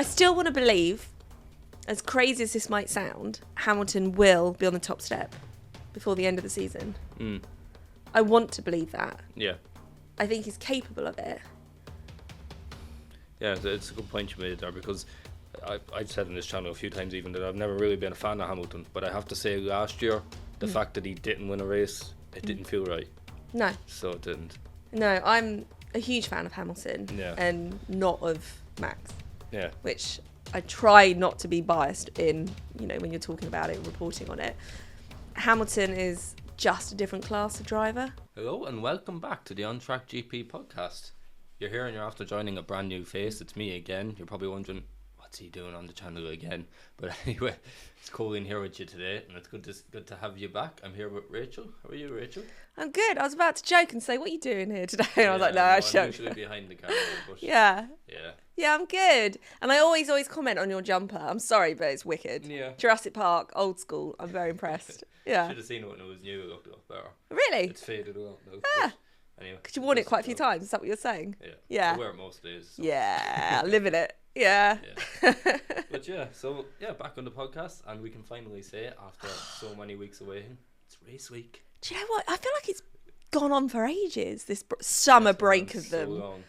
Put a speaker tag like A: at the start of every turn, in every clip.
A: I still want to believe, as crazy as this might sound, Hamilton will be on the top step before the end of the season. I want to believe that.
B: Yeah.
A: I think he's capable of it.
B: Yeah, it's a good point you made there, because I've said on this channel a few times even that I've never really been a fan of Hamilton, but I have to say last year, the fact that he didn't win a race, it didn't feel right.
A: No.
B: So it didn't.
A: No, I'm a huge fan of Hamilton and not of Max.
B: Yeah.
A: Which I try not to be biased in, when you're talking about it, reporting on it. Hamilton is just a different class of driver.
B: Hello and welcome back to the On Track GP podcast. You're here and you're after joining a brand new face. It's me again. You're probably wondering, what's he doing on the channel again? But anyway, it's Coilin here with you today, and it's good to have you back. I'm here with Rachel. How are you, Rachel?
A: I'm good. I was about to joke and say, what are you doing here today? And I was like, no, I
B: I'm usually behind the camera. But
A: Yeah, I'm good. And I always comment on your jumper. I'm sorry, but it's wicked.
B: Yeah.
A: Jurassic Park, old school. I'm very impressed. Yeah.
B: Should have seen it when it was new. It looked a lot better.
A: Really?
B: It's faded a lot now. Anyway,
A: because you worn it quite a few times. Is that what you're saying?
B: Yeah. I wear it most days. So.
A: Yeah, I live in it. Yeah.
B: But back on the podcast, and we can finally say it after so many weeks away. It's race week.
A: Do you know what? I feel like it's gone on for ages, this summer break of them.
B: So long.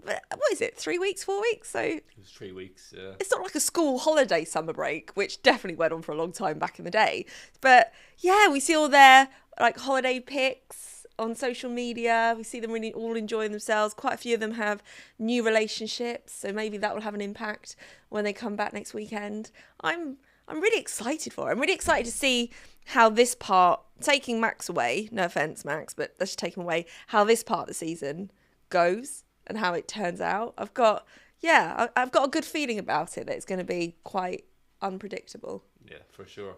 A: What is it, 3 weeks, 4 weeks? So
B: it was 3 weeks, yeah.
A: It's not like a school holiday summer break, which definitely went on for a long time back in the day. But yeah, we see all their holiday pics on social media. We see them really all enjoying themselves. Quite a few of them have new relationships, so maybe that will have an impact when they come back next weekend. I'm really excited for it. I'm really excited to see how this part, taking Max away, no offence Max, but let's just take him away, how this part of the season goes and how it turns out. I've got a good feeling about it, that it's going to be quite unpredictable.
B: Yeah, for sure.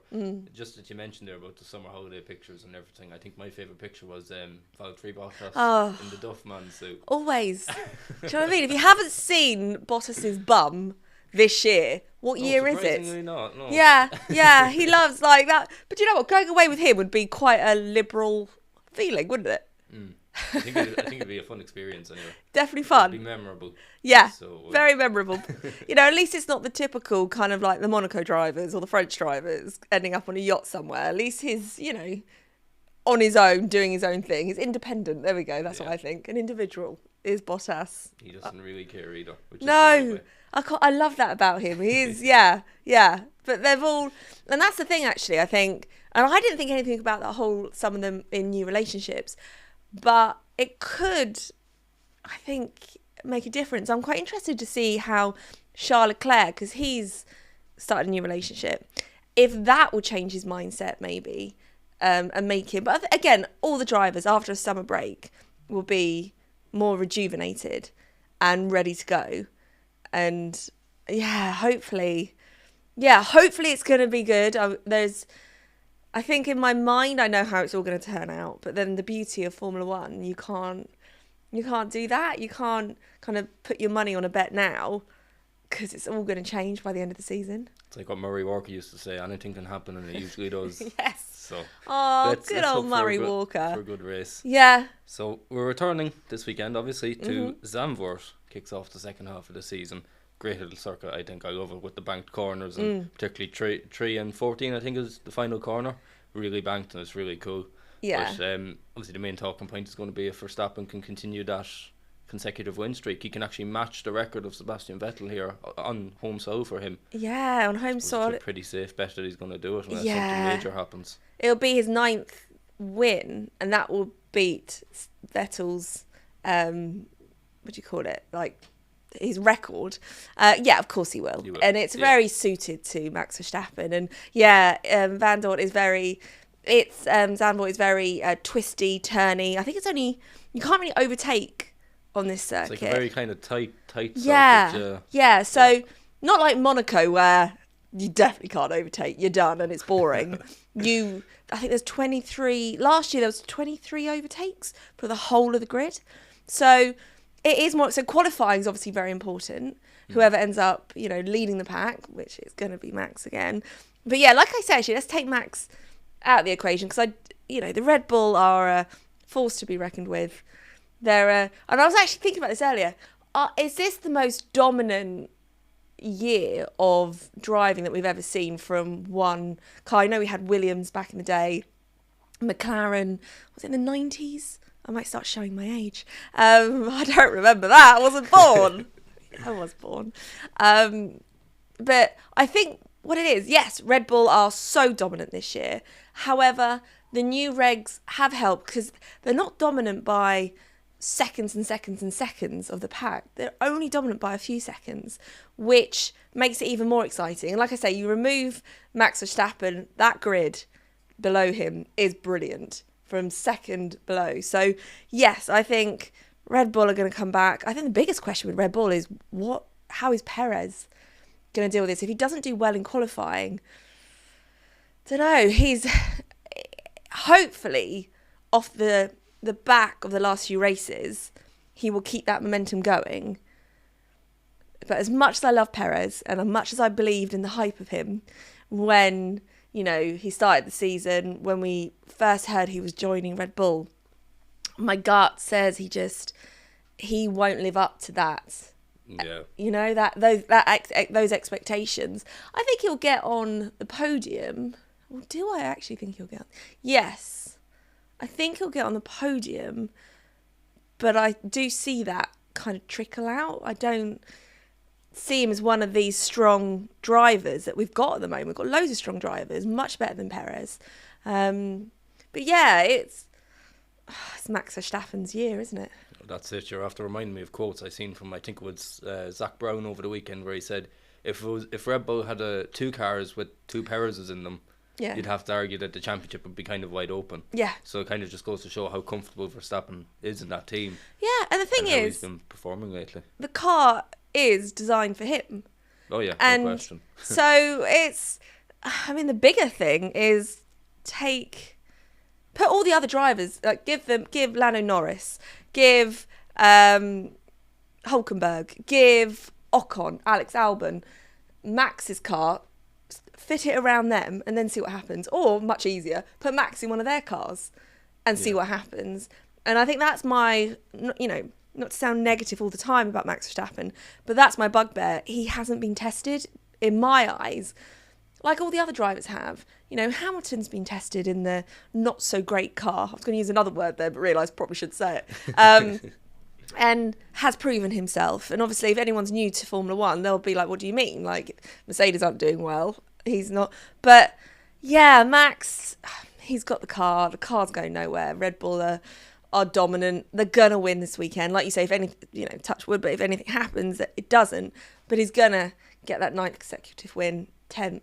B: Just that you mentioned there about the summer holiday pictures and everything, I think my favourite picture was Valtteri Bottas in the Duffman suit.
A: Always. Do you know what I mean? If you haven't seen Bottas's bum this year, what year is it?
B: Surprisingly not, no.
A: Yeah, he loves like that. But you know what? Going away with him would be quite a liberal feeling, wouldn't it?
B: I think it'd be a fun experience anyway.
A: Definitely fun.
B: It'd be memorable.
A: Yeah,
B: so,
A: very memorable. At least it's not the typical kind of like the Monaco drivers or the French drivers ending up on a yacht somewhere. At least he's, on his own, doing his own thing. He's independent. There we go. That's what I think. An individual is Bottas.
B: He doesn't really care either.
A: No, I love that about him. He is, yeah. But they've all, and that's the thing actually, I think, and I didn't think anything about some of them in new relationships, but it could, I think, make a difference. I'm quite interested to see how Charles Leclerc, because he's started a new relationship, if that will change his mindset maybe, and make him. But again, all the drivers after a summer break will be more rejuvenated and ready to go. And hopefully it's going to be good. I think in my mind, I know how it's all going to turn out. But then the beauty of Formula One, you can't do that. You can't kind of put your money on a bet now, because it's all going to change by the end of the season. It's
B: like what Murray Walker used to say, anything can happen, and it usually does.
A: Yes.
B: So
A: let's old Murray Walker.
B: For a good race.
A: Yeah.
B: So we're returning this weekend, obviously, to Zandvoort. Kicks off the second half of the season. Great little circuit, I think. I love it with the banked corners, and particularly 3 and 14, I think, is the final corner. Really banked, and it's really cool.
A: Yeah.
B: But obviously the main talking point is going to be if Verstappen can continue that consecutive win streak. He can actually match the record of Sebastian Vettel here on home soil for him.
A: Yeah, on home soil.
B: It's a pretty safe bet that he's going to do it unless something major happens.
A: It'll be his 9th win, and that will beat Vettel's his record. Of course he will. And it's very suited to Max Verstappen. And Zandvoort is very twisty, turny. I think you can't really overtake on this circuit.
B: It's like a very kind of tight circuit.
A: Yeah. So not like Monaco, where you definitely can't overtake. You're done and it's boring. I think there's 23. Last year there was 23 overtakes for the whole of the grid. So it is more. So qualifying is obviously very important. Whoever ends up, leading the pack, which is going to be Max again. But yeah, like I said, actually, let's take Max out of the equation, because the Red Bull are a force to be reckoned with. And I was actually thinking about this earlier. is this the most dominant year of driving that we've ever seen from one car? I know we had Williams back in the day, McLaren, was it in the 90s? I might start showing my age. I don't remember that. I wasn't born. I was born. But I think what it is, yes, Red Bull are so dominant this year. However, the new regs have helped because they're not dominant by seconds and seconds and seconds of the pack. They're only dominant by a few seconds, which makes it even more exciting. And like I say, you remove Max Verstappen, that grid below him is brilliant from second below. So yes, I think Red Bull are going to come back. I think the biggest question with Red Bull is how is Perez going to deal with this? If he doesn't do well in qualifying, don't know, he's hopefully off the back of the last few races, he will keep that momentum going. But as much as I love Perez and as much as I believed in the hype of him when, he started the season, when we first heard he was joining Red Bull, my gut says he won't live up to that.
B: Yeah.
A: Those expectations. I think he'll get on the podium. Well, do I actually think he'll get on? Yes. I think he'll get on the podium, but I do see that kind of trickle out. I don't see him as one of these strong drivers that we've got at the moment. We've got loads of strong drivers, much better than Perez. But yeah, it's Max Verstappen's year, isn't it?
B: That's it. You're after reminding me of quotes I seen from, I think it was Zach Brown over the weekend, where he said, if Red Bull had two cars with two Perez's in them, you'd have to argue that the championship would be kind of wide open.
A: Yeah.
B: So it kind of just goes to show how comfortable Verstappen is in that team.
A: Yeah, and the thing
B: and how
A: is,
B: he's been performing lately.
A: The car is designed for him.
B: Oh yeah,
A: and
B: no question.
A: So the bigger thing is put all the other drivers, like give Lando Norris, give Hulkenberg, give Ocon, Alex Albon, Max's car, fit it around them and then see what happens. Or, much easier, put Max in one of their cars and see what happens. And I think that's my, not to sound negative all the time about Max Verstappen, but that's my bugbear. He hasn't been tested, in my eyes, like all the other drivers have. Hamilton's been tested in the not-so-great car. I was going to use another word there, but realised probably should say it. And has proven himself. And obviously, if anyone's new to Formula One, they'll be like, what do you mean? Like, Mercedes aren't doing well. He's not. But, yeah, Max, he's got the car. The car's going nowhere. Red Bull are dominant. They're going to win this weekend. Like you say, if anything, touch wood, but if anything happens, it doesn't. But he's going to get that 9th consecutive win, 10th.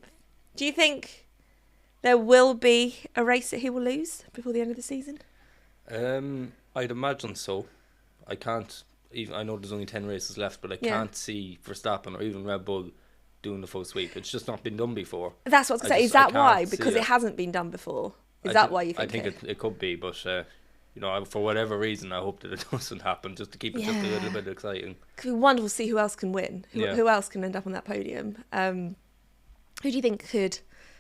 A: Do you think there will be a race that he will lose before the end of the season?
B: I'd imagine so. I can't even. I know there's only 10 races left, but I can't see Verstappen or even Red Bull doing the full sweep. It's just not been done before.
A: That's what I was going to say. Is that why? Because it hasn't been done before. Is that why you think?
B: I think it could be, but for whatever reason, I hope that it doesn't happen, just to keep it just a little bit exciting. It could
A: be wonderful to see who else can win. Who else can end up on that podium? Who do you think could?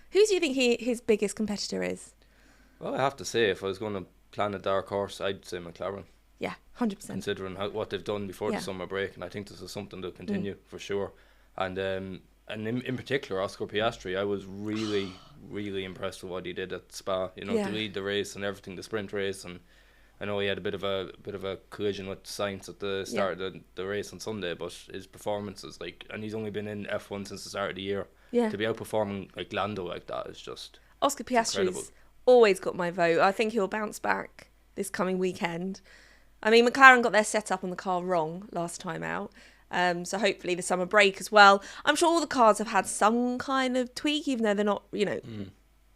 A: Who do you think his biggest competitor is?
B: Well, I have to say, if I was going to plan a dark horse, I'd say McLaren.
A: Yeah, 100%.
B: Considering what they've done before the summer break, and I think this is something to continue for sure. And in particular, Oscar Piastri, I was really, really impressed with what he did at Spa. To lead the race and everything, the sprint race, and I know he had a bit of a collision with Sainz at the start of the race on Sunday, but his performances, and he's only been in F1 since the start of the year. Yeah. To be outperforming Lando like that is just
A: Oscar Piastri's always got my vote. I think he'll bounce back this coming weekend. I mean, McLaren got their setup on the car wrong last time out. So hopefully the summer break as well. I'm sure all the cars have had some kind of tweak, even though they're not,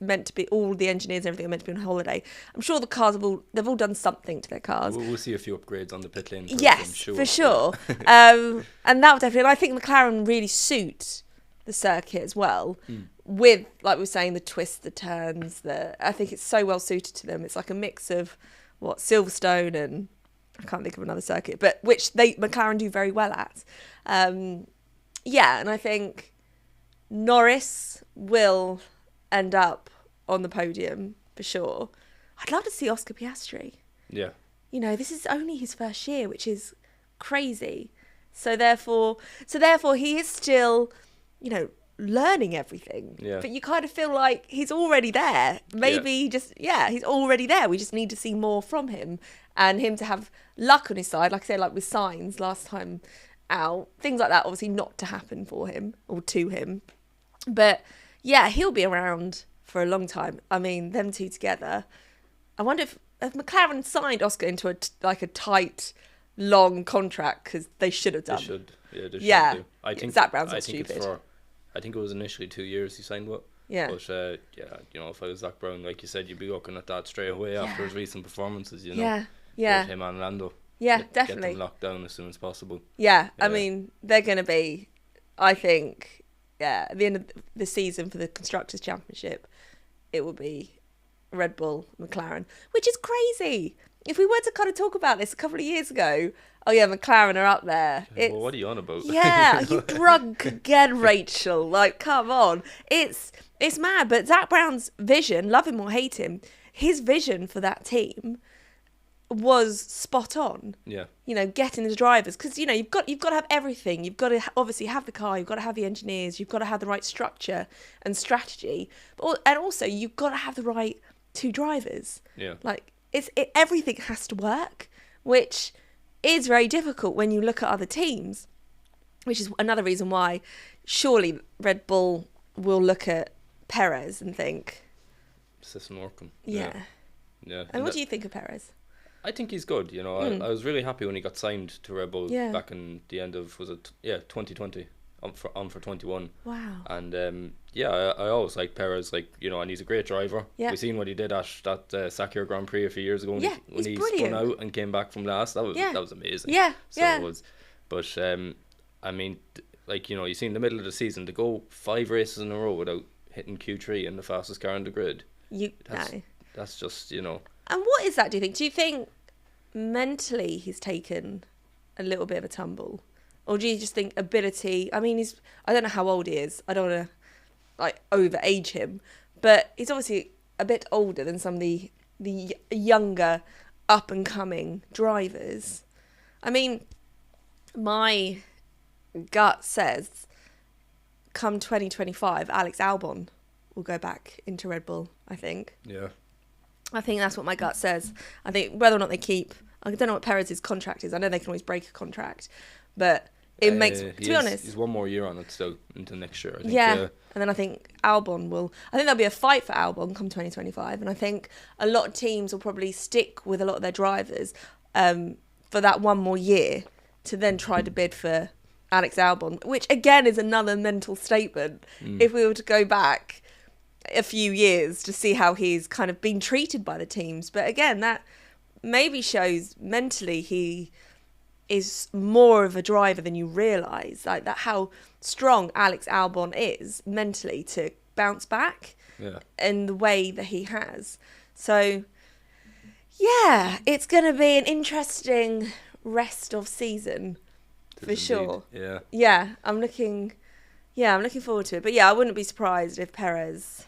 A: meant to be, all the engineers and everything are meant to be on holiday. I'm sure the cars they've all done something to their cars.
B: We'll see a few upgrades on the pit lane.
A: Yes, for sure. And that would definitely, and I think McLaren really suit the circuit as well, with, like we were saying, the twists, the turns. I think it's so well suited to them. It's like a mix of Silverstone and I can't think of another circuit, but which McLaren do very well at. And I think Norris will end up on the podium for sure. I'd love to see Oscar Piastri.
B: Yeah.
A: This is only his first year, which is crazy. So therefore he is still, learning everything.
B: Yeah.
A: But you kind of feel like he's already there. Maybe he's already there. We just need to see more from him, and him to have luck on his side. Like I said, like with Sainz last time out, things like that obviously not to happen for him or to him. But yeah, he'll be around for a long time. I mean, them two together. I wonder if McLaren signed Oscar into a tight, long contract, because they should have done.
B: They should. Yeah, they should.
A: Yeah.
B: Do. I think
A: Zach Brown's not
B: I think
A: stupid.
B: I think it was initially 2 years he signed with.
A: Yeah.
B: But if I was Zach Brown, like you said, you'd be looking at that straight away after his recent performances.
A: Yeah.
B: With him and Lando.
A: Yeah,
B: Get
A: definitely.
B: them locked down as soon as possible.
A: Yeah, I mean, they're going to be, I think, at the end of the season for the Constructors' Championship, it will be Red Bull, McLaren, which is crazy. If we were to kind of talk about this a couple of years ago, oh yeah, McLaren are up there.
B: Well, what are you on about?
A: Yeah, you drunk again, Rachel. Like, come on. It's mad. But Zach Brown's vision, love him or hate him, his vision for that team was spot on.
B: Yeah.
A: Getting the drivers, because you've got to have everything. You've got to obviously have the car, you've got to have the engineers, you've got to have the right structure and strategy, and also you've got to have the right two drivers.
B: Yeah.
A: Like everything has to work, which is very difficult when you look at other teams, which is another reason why surely Red Bull will look at Perez and think,
B: this isn't working.
A: Yeah. And what do you think of Perez?
B: I think he's good. I was really happy when he got signed to Red Bull back in the end of 2020 on for 21.
A: Wow.
B: And I always like Perez, and he's a great driver.
A: Yeah.
B: We've seen what he did at that Sakir Grand Prix a few years ago when he
A: brilliant.
B: spun out and came back from last. That was amazing.
A: Yeah.
B: It was. But I mean, you see in the middle of the season to go 5 races in a row without hitting Q3 in the fastest car on the grid. That's just And
A: what is that, do you think? Do you think mentally he's taken a little bit of a tumble? Or do you just think ability? I mean, I don't know how old he is. I don't want to overage him. But he's obviously a bit older than some of the younger up and coming drivers. I mean, my gut says come 2025, Alex Albon will go back into Red Bull, I think.
B: Yeah.
A: I think that's what my gut says. I think whether or not they keep... I don't know what Perez's contract is. I know they can always break a contract. But it makes... To be honest...
B: He's 1 more year on it still until next year, I think.
A: Yeah. And then I think Albon will... I think there'll be a fight for Albon come 2025. And I think a lot of teams will probably stick with a lot of their drivers for that 1 more year to then try to bid for Alex Albon, which again is another mental statement. If we were to go back a few years to see how he's kind of been treated by the teams. But again, that maybe shows mentally he is more of a driver than you realise. Like that, how strong Alex Albon is mentally to bounce back in the way that he has. So, yeah, it's going to be an interesting rest of season for sure.
B: Yeah.
A: Yeah, I'm looking forward to it. But yeah, I wouldn't be surprised if Perez...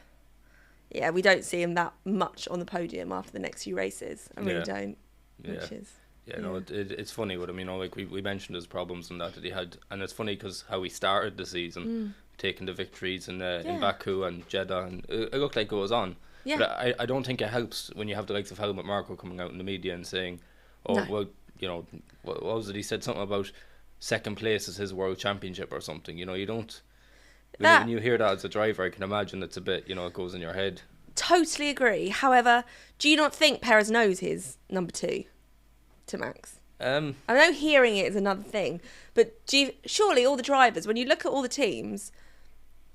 A: Yeah, we don't see him that much on the podium after the next few races. I really don't. Which is...
B: It's funny what I mean. We mentioned his problems and that he had, and it's funny because how he started the season, taking the victories in Baku and Jeddah, and it looked like it was on. Yeah. But I don't think it helps when you have the likes of Helmut Marko coming out in the media and saying, what was it? He said something about second place is his world championship or something. You don't. When you hear that as a driver, I can imagine it's a bit, it goes in your head. Totally
A: agree. However, do you not think Perez knows his number 2 to Max? I know hearing it is another thing, but surely all the drivers, when you look at all the teams,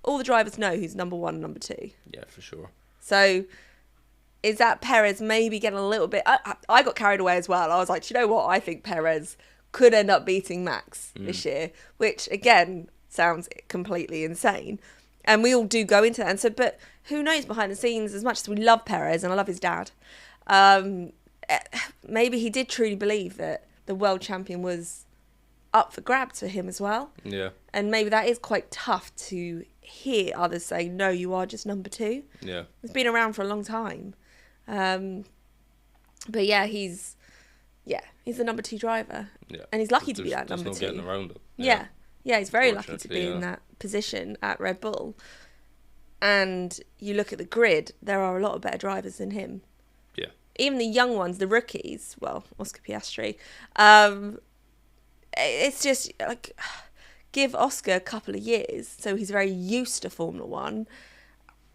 A: all the drivers know who's number 1 and number 2.
B: Yeah, for sure.
A: So is that Perez maybe getting a little bit... I got carried away as well. I was like, do you know what? I think Perez could end up beating Max this year, which, again... sounds completely insane, and we all do go into that. And so, but who knows behind the scenes? As much as we love Perez and I love his dad, maybe he did truly believe that the world champion was up for grabs for him as well.
B: Yeah,
A: and maybe that is quite tough to hear others say, "No, you are just number 2."
B: Yeah,
A: it's been around for a long time, but yeah, he's Yeah, he's the number 2 driver.
B: Yeah.
A: And he's lucky to be that
B: there's
A: number 2.
B: There's no getting around it.
A: Yeah. Yeah, he's very lucky to be
B: Fortunately,
A: in that position at Red Bull. And you look at the grid, there are a lot of better drivers than him.
B: Yeah.
A: Even the young ones, the rookies, well, Oscar Piastri, it's just like, give Oscar a couple of years so he's very used to Formula One.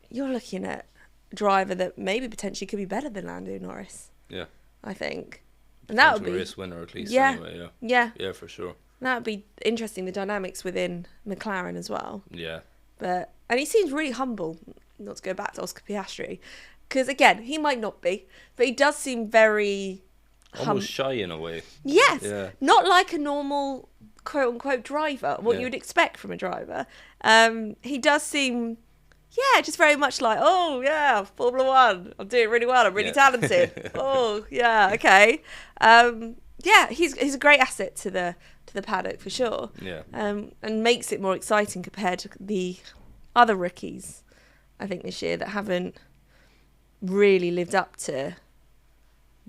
A: You're looking at a driver that maybe potentially could be better than Lando Norris.
B: Yeah.
A: I think. And that would be...
B: race winner at least,
A: yeah,
B: anyway, yeah.
A: Yeah.
B: Yeah, for sure.
A: That would be interesting, the dynamics within McLaren as well.
B: Yeah.
A: And he seems really humble, not to go back to Oscar Piastri, because again, he might not be, but he does seem very...
B: almost shy in a way.
A: Yes.
B: Yeah.
A: Not like a normal, quote-unquote, driver, what
B: Yeah.
A: you would expect from a driver. He does seem... Yeah, just very much like, oh, yeah, Formula One. I'm doing really well. I'm really talented. Oh, yeah, okay. Yeah, he's a great asset to the paddock for sure.
B: Yeah.
A: And makes it more exciting compared to the other rookies, I think, this year that haven't really lived up to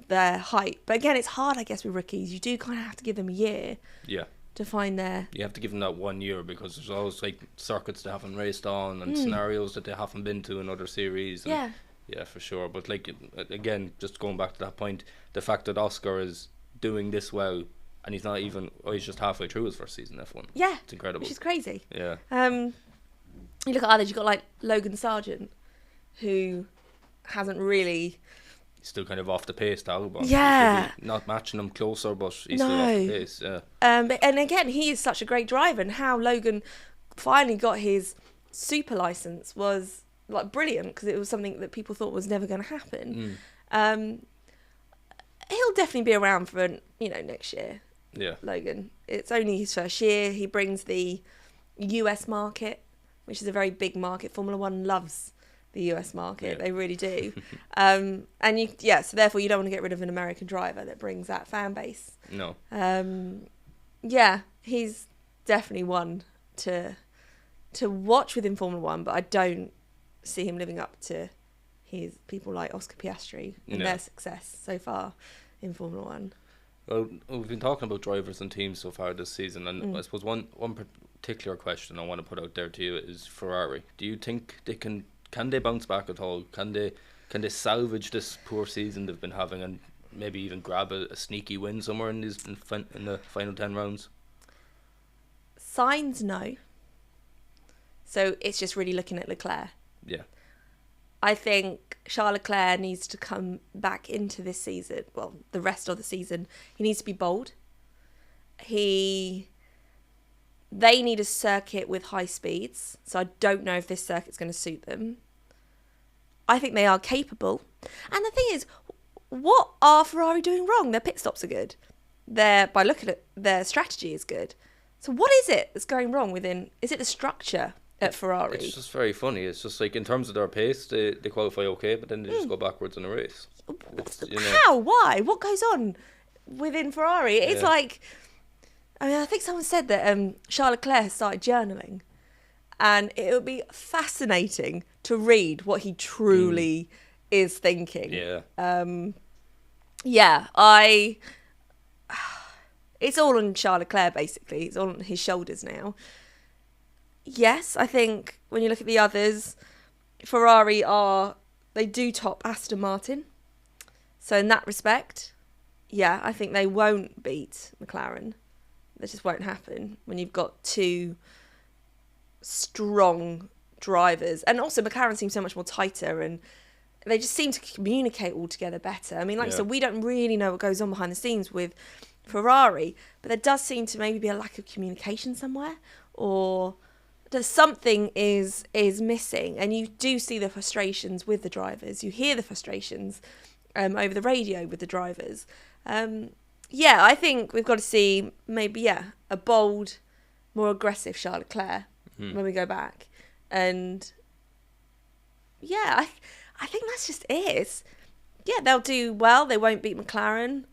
A: their hype. But again, it's hard, I guess, with rookies. You do kind of have to give them a year.
B: Yeah.
A: To find their...
B: You have to give them that 1 year because there's always like circuits they haven't raced on and scenarios that they haven't been to in other series. And
A: Yeah.
B: Yeah, for sure. But like, again, just going back to that point, the fact that Oscar is doing this well and he's not even... Oh, he's just halfway through his first season F1.
A: Yeah.
B: It's incredible.
A: Which is crazy.
B: Yeah.
A: You look at others, you've got like Logan Sargent, who hasn't really...
B: He's still kind of off the pace to Albon.
A: Yeah.
B: Not matching him closer, but he's still off the pace. Yeah.
A: And again, he is such a great driver, and how Logan finally got his super license was like brilliant, because it was something that people thought was never going to happen. He'll definitely be around for next year.
B: Yeah.
A: Logan. It's only his first year. He brings the US market, which is a very big market. Formula One loves the US market.
B: Yeah.
A: They really do. So therefore you don't want to get rid of an American driver that brings that fan base.
B: No.
A: Yeah, he's definitely one to watch within Formula One, but I don't see him living up to his people like Oscar Piastri and their success so far in Formula One.
B: Well, we've been talking about drivers and teams so far this season, and I suppose one particular question I want to put out there to you is Ferrari. Do you think they can they bounce back at all? Can they salvage this poor season they've been having and maybe even grab a sneaky win somewhere in the final 10 rounds?
A: Signs, no. So it's just really looking at Leclerc.
B: Yeah.
A: I think Charles Leclerc needs to come back into this season, well, the rest of the season. He needs to be bold. They need a circuit with high speeds, so I don't know if this circuit's going to suit them. I think they are capable. And the thing is, what are Ferrari doing wrong? Their pit stops are good. By looking at it, their strategy is good. So what is it that's going wrong is it the structure at Ferrari?
B: It's just very funny. It's just like in terms of their pace, they qualify okay, but then they just go backwards in a race.
A: How? Why? What goes on within Ferrari? It's like... I think someone said that Charles Leclerc has started journaling, and it would be fascinating to read what he truly is thinking.
B: Yeah.
A: It's all on Charles Leclerc, basically. It's all on his shoulders now. Yes, I think when you look at the others, Ferrari they do top Aston Martin. So in that respect, yeah, I think they won't beat McLaren. That just won't happen when you've got two strong drivers. And also McLaren seems so much more tighter, and they just seem to communicate all together better. I mean, like I said, we don't really know what goes on behind the scenes with Ferrari, but there does seem to maybe be a lack of communication somewhere, or there's something is missing. And you do see the frustrations with the drivers. You hear the frustrations over the radio with the drivers. I think we've got to see maybe, a bold, more aggressive Charles Leclerc when we go back. And, I think that's just it. They'll do well. They won't beat McLaren.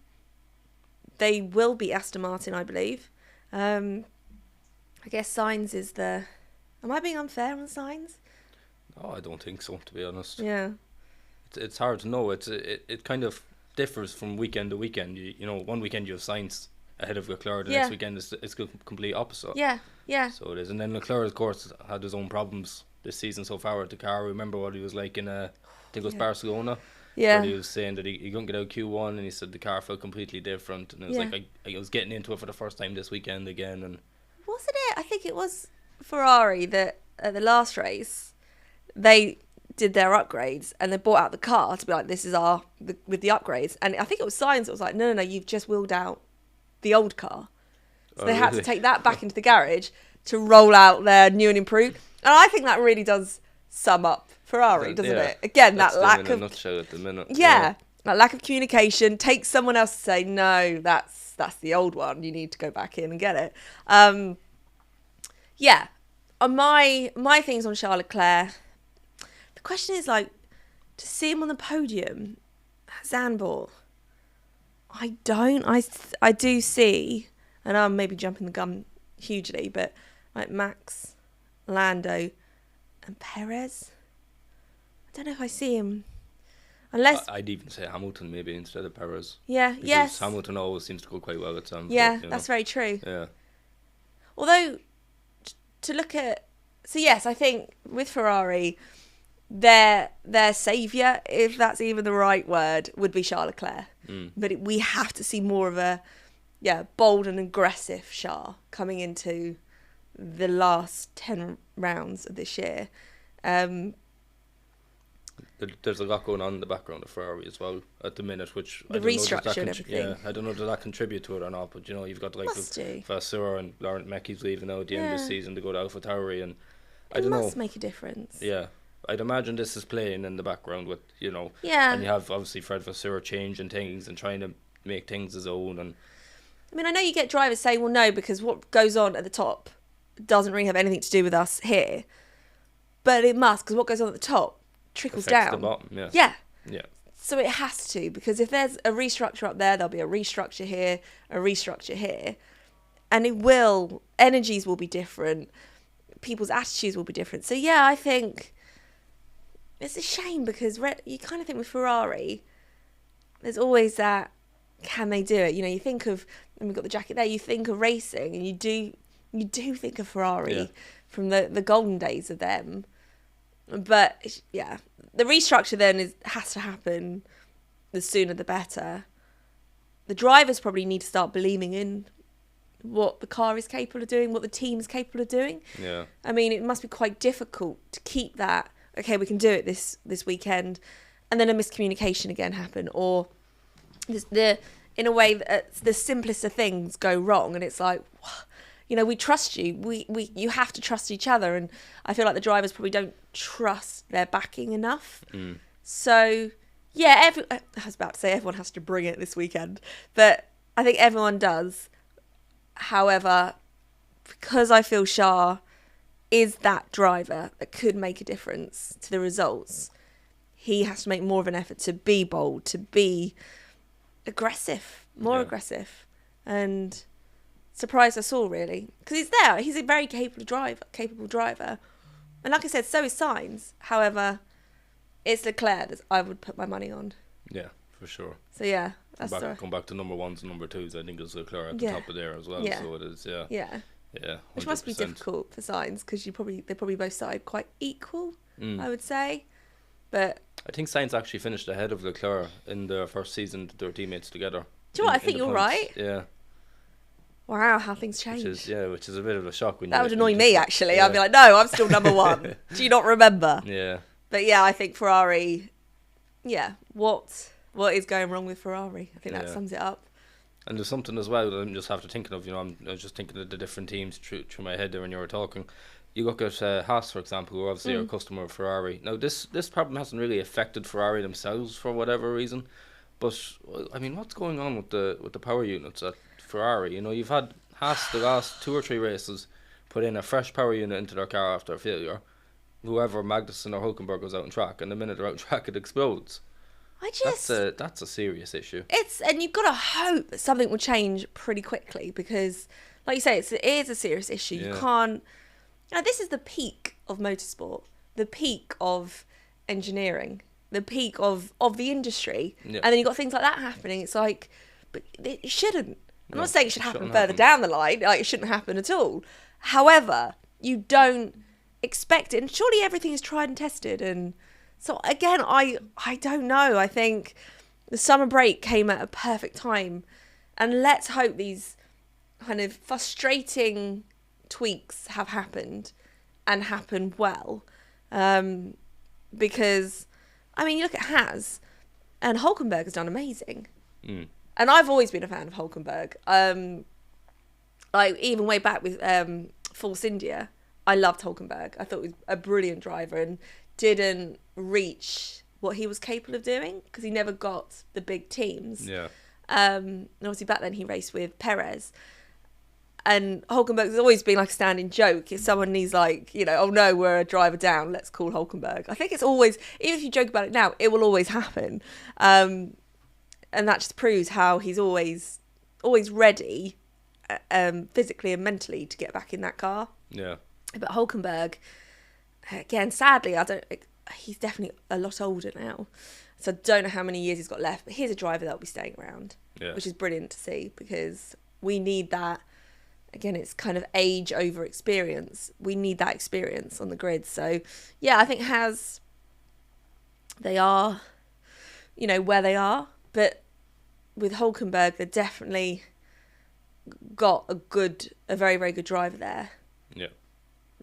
A: They will beat Aston Martin, I believe. I guess Sainz is the... Am I being unfair on Sainz?
B: No, I don't think so, to be honest.
A: Yeah.
B: It's hard to know. It kind of... differs from weekend to weekend. You know, one weekend you have Sainz ahead of Leclerc, the
A: Yeah.
B: next weekend it's the complete opposite.
A: Yeah, yeah.
B: So it is. And then Leclerc, of course, had his own problems this season so far with the car. Remember what he was like in, I think it was
A: Yeah.
B: Barcelona,
A: Yeah.
B: where he was saying that he couldn't get out Q1, and he said the car felt completely different. And it was
A: Yeah.
B: like, I was getting into it for the first time this weekend again. And
A: Wasn't it? I think it was Ferrari that at the last race, they did their upgrades and they brought out the car to be like, this is with the upgrades. And I think it was Sainz that was like, no, you've just wheeled out the old car. So they had to take that back into the garage to roll out their new and improved. And I think that really does sum up Ferrari, doesn't it? Again, that lack
B: in a
A: of
B: nutshell at the minute.
A: that lack of communication. Take someone else to say, no, that's the old one. You need to go back in and get it. My things on Charles Leclerc. The question is like to see him on the podium at Zandvoort. I do see, and I'm maybe jumping the gun hugely, but like Max, Lando, and Perez. I don't know if I see him, unless
B: I'd even say Hamilton maybe instead of Perez.
A: Yes.
B: Because Hamilton always seems to go quite well at Zandvoort.
A: Yeah, that's very true.
B: Yeah.
A: Although, to look at... So, yes, I think with Ferrari, their saviour, if that's even the right word, would be Charles Leclerc. But we have to see more of a bold and aggressive Charles coming into the last 10 rounds of this year.
B: There's a lot going on in the background of Ferrari as well at the minute, which
A: The restructure and everything.
B: Yeah, I don't know does that contribute to it or not, but you've got like
A: Must do.
B: Vasseur and Laurent Mekies leaving now at the end of the season to go to AlphaTauri, and I
A: It
B: don't know.
A: must make a difference.
B: Yeah, I'd imagine this is playing in the background with
A: Yeah.
B: and you have obviously Fred Vasseur changing things and trying to make things his own. And
A: I mean, I know you get drivers saying, well, no, because what goes on at the top doesn't really have anything to do with us here. But it must, because what goes on at the top trickles
B: affects
A: down.
B: the bottom. Yeah.
A: Yeah. So it has to, because if there's a restructure up there, there'll be a restructure here, and energies will be different, people's attitudes will be different. So yeah, I think it's a shame because you kind of think with Ferrari, there's always that, can they do it? You think of, and we've got the jacket there, you think of racing, and you do think of Ferrari from the golden days of them. But yeah, the restructure then has to happen. The sooner the better. The drivers probably need to start believing in what the car is capable of doing, what the team is capable of doing.
B: Yeah.
A: I mean, it must be quite difficult to keep that. Okay, we can do it this weekend, and then a miscommunication again happen, or in a way the simplest of things go wrong, and it's like, we trust you. You have to trust each other, and I feel like the drivers probably don't trust their backing enough. So, yeah, I was about to say everyone has to bring it this weekend, but I think everyone does. However, because I feel Shah is that driver that could make a difference to the results, he has to make more of an effort to be bold, to be aggressive, more aggressive, and surprise us all, really, because he's there. He's a very capable driver, and like I said, so is Sainz. However, it's Leclerc that I would put my money on.
B: Yeah, for sure.
A: So yeah,
B: Come back to number ones and number twos. I think it's Leclerc at the top of there as well.
A: Yeah.
B: So it is.
A: Yeah.
B: 100%.
A: Which must be difficult for Sainz because they probably both started quite equal, I would say. But
B: I think Sainz actually finished ahead of Leclerc in their first season, their teammates together.
A: Do you know what? I think you're right.
B: Yeah.
A: Wow, how things change.
B: Which is a bit of a shock.
A: That would annoy me, actually. I'd be like, no, I'm still number one. Do you not remember?
B: Yeah.
A: But yeah, I think Ferrari, what is going wrong with Ferrari? I think that sums it up.
B: And there's something as well that I'm just after thinking of, I was just thinking of the different teams through my head there when you were talking. You look at Haas, for example, who obviously are a customer of Ferrari. Now, this problem hasn't really affected Ferrari themselves for whatever reason. But, I mean, what's going on with the power units at Ferrari? You've had Haas the last 2 or 3 races put in a fresh power unit into their car after a failure. Whoever, Magnussen or Hülkenberg, goes out on track, and the minute they're out on track, it explodes. That's a serious issue. And
A: you've got to hope that something will change pretty quickly because, like you say, it is a serious issue. You can't. This is the peak of motorsport, the peak of engineering. the peak of the industry.
B: Yeah.
A: And then you've got things like that happening. It's like, but it shouldn't. I'm not saying it should happen
B: shouldn't
A: further
B: happen.
A: down the line. Like, it shouldn't happen at all. However, you don't expect it. And surely everything is tried and tested. And so, again, I don't know. I think the summer break came at a perfect time. And let's hope these kind of frustrating tweaks have happened and happen well. Because, I mean, you look at Haas, and Hulkenberg has done amazing. And I've always been a fan of Hulkenberg. Like, even way back with Force India, I loved Hulkenberg. I thought he was a brilliant driver and didn't reach what he was capable of doing because he never got the big teams.
B: Yeah.
A: And obviously back then he raced with Perez. And Hulkenberg has always been like a standing joke. If someone needs like, you know, oh no, we're a driver down, let's call Hulkenberg. I think it's always, even if you joke about it now, it will always happen. And that just proves how he's always ready, physically and mentally, to get back in that car.
B: Yeah.
A: But Hulkenberg, again, sadly, he's definitely a lot older now. So I don't know how many years he's got left. But here's a driver that'll be staying around, which is brilliant to see because we need that. Again, it's kind of age over experience. We need that experience on the grid. So, yeah, I think they are, you know, where they are. But with Hulkenberg, they've definitely got a very, very good driver there.
B: Yeah.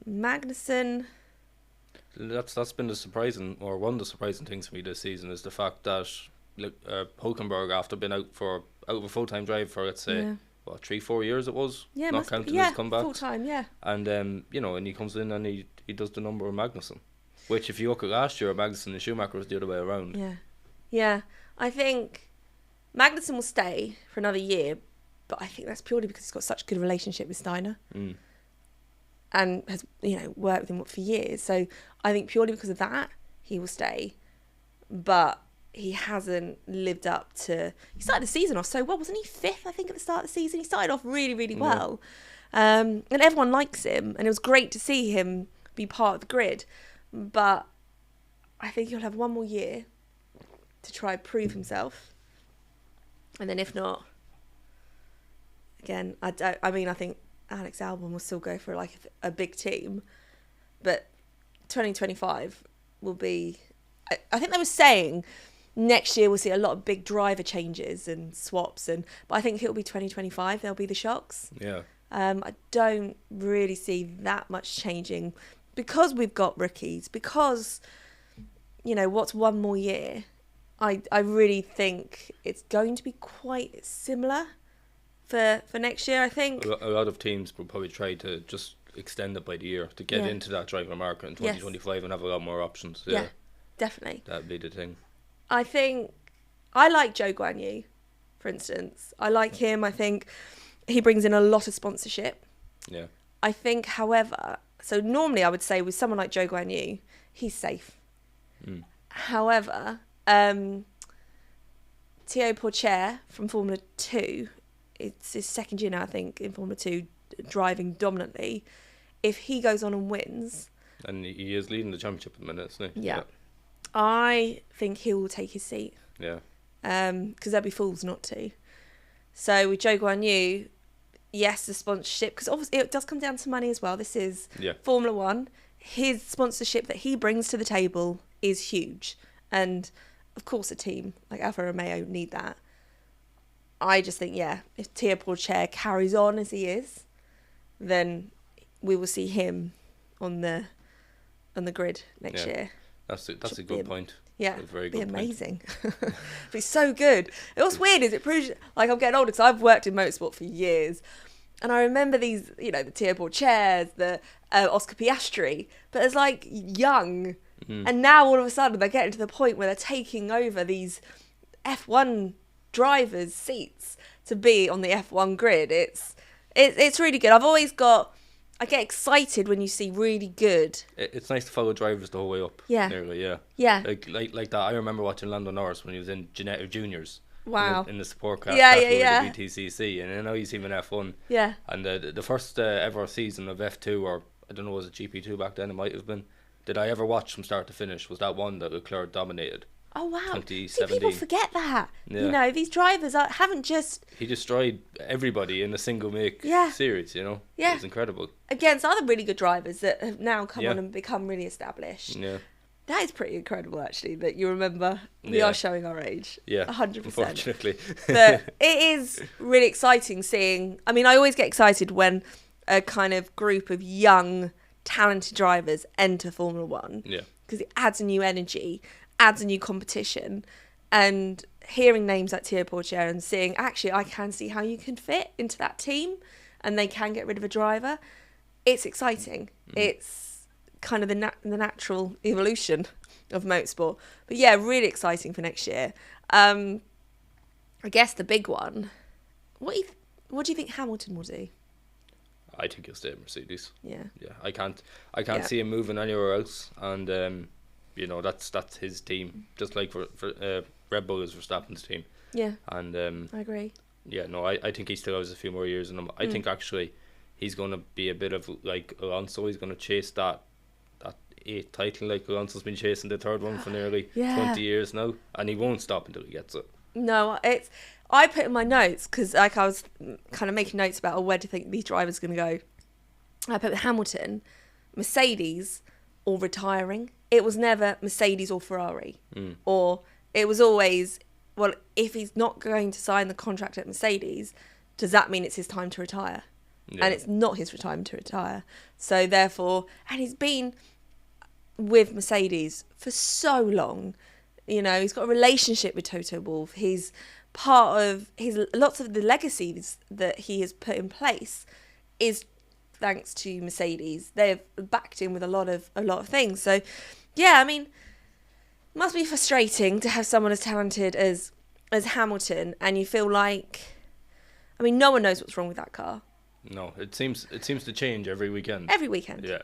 A: Magnussen.
B: That's been one of the surprising things for me this season is the fact that Hulkenberg, after being out of a full-time drive for, let's say, 3-4 years it was, not counting his comebacks.
A: Full-time, yeah.
B: And, you know, and he comes in and he does the number with Magnussen, which if you look at last year, Magnussen and Schumacher was the other way around.
A: Yeah. Yeah. I think Magnussen will stay for another year, but I think that's purely because he's got such a good relationship with Steiner. And has, you know, worked with him for years. So I think purely because of that, he will stay. But he hasn't lived up to... He started the season off so well. Wasn't he 5th, I think, at the start of the season? He started off really, really well. And everyone likes him. And it was great to see him be part of the grid. But I think he'll have one more year to try and prove himself. And then if not... Again, I think Alex Albon will still go for like a big team, but 2025 will be. I think they were saying next year we'll see a lot of big driver changes and swaps, but I think it'll be 2025. There'll be the shocks.
B: Yeah.
A: I don't really see that much changing because we've got rookies. Because, you know, what's one more year? I really think it's going to be quite similar. For next year, I think.
B: A lot of teams will probably try to just extend it by the year to get into that driver market in 2025 and have a lot more options.
A: Yeah, definitely.
B: That'd be the thing.
A: I think I like Zhou Guanyu, for instance. I like him. I think he brings in a lot of sponsorship.
B: Yeah.
A: I think, however, so normally I would say with someone like Zhou Guanyu, he's safe. However, Thibaut Pourchaire from Formula 2, it's his second year now, I think, in Formula 2, driving dominantly. If he goes on and wins...
B: And he is leading the championship at the minute, isn't he?
A: Yeah. I think he will take his seat.
B: Yeah.
A: Because they'd be fools not to. So with Zhou Guanyu, yes, the sponsorship, because obviously it does come down to money as well. This is Formula 1. His sponsorship that he brings to the table is huge. And, of course, a team like ALFA ROMEO need that. I just think, if Thibaut Pourchaire carries on as he is, then we will see him on the grid next year.
B: That's a good point.
A: Yeah,
B: a very
A: it'd be
B: good
A: amazing. It'd be so good. What's weird is it proves, like, I'm getting older because I've worked in motorsport for years, and I remember these, you know, the Thibaut Pourchairs, the Oscar Piastri, but it's like young, and now all of a sudden they're getting to the point where they're taking over these F1 drivers' seats to be on the F1 grid. It's really good. I get excited when you see really good.
B: It's nice to follow drivers the whole way up.
A: Yeah.
B: Nearly, yeah.
A: Yeah.
B: Like that. I remember watching Lando Norris when he was in Juniors.
A: Wow.
B: In the support car.
A: Yeah.
B: The BTCC, and I know he's even F1.
A: Yeah.
B: And the first ever season of F2, or I don't know, was it GP2 back then? It might have been. Did I ever watch from start to finish? Was that one that Leclerc dominated?
A: Oh wow!
B: 2017.
A: See, people forget that.
B: Yeah.
A: You know, these drivers haven't just
B: He destroyed everybody in a single make series. You know,
A: Yeah.
B: It was incredible.
A: against other really good drivers that have now come
B: Yeah.
A: on and become really established.
B: Yeah,
A: That is pretty incredible, actually. That you remember. We are showing our age.
B: yeah,
A: 100%.
B: unfortunately.
A: But it is really exciting seeing. I mean, I always get excited when a kind of group of young, talented drivers enter Formula One.
B: Yeah.
A: Because it adds a new energy, adds a new competition, and hearing names like Theo Pourchaire and seeing, actually, I can see how you can fit into that team and they can get rid of a driver. It's exciting. It's kind of the natural evolution of motorsport. But yeah, really exciting for next year. I guess the big one, what do you think Hamilton will do?
B: I think he'll stay at Mercedes.
A: Yeah.
B: Yeah, I can't see him moving anywhere else, and you know that's his team, just like for Red Bull is Verstappen's team.
A: Yeah.
B: And
A: I agree.
B: yeah, no, I think he still has a few more years in him. I think actually he's going to be a bit of like Alonso. He's going to chase that 8th title like Alonso's been chasing the 3rd one for nearly 20 years now, and he won't stop until he gets it.
A: No, I put in my notes because like I was kind of making notes about where do you think these drivers are going to go. I put Hamilton, Mercedes, or retiring. It was never Mercedes or Ferrari, or it was always, well, if he's not going to sign the contract at Mercedes, does that mean it's his time to retire?
B: Yeah.
A: And it's not his time to retire. So therefore, and he's been with Mercedes for so long. You know, he's got a relationship with Toto Wolff. He's part of lots of the legacies that he has put in place is thanks to Mercedes. They've backed him with a lot of things. So yeah, I mean, it must be frustrating to have someone as talented as Hamilton, and you feel like, I mean, no one knows what's wrong with that car.
B: No, it seems to change every weekend.
A: Every weekend.
B: Yeah.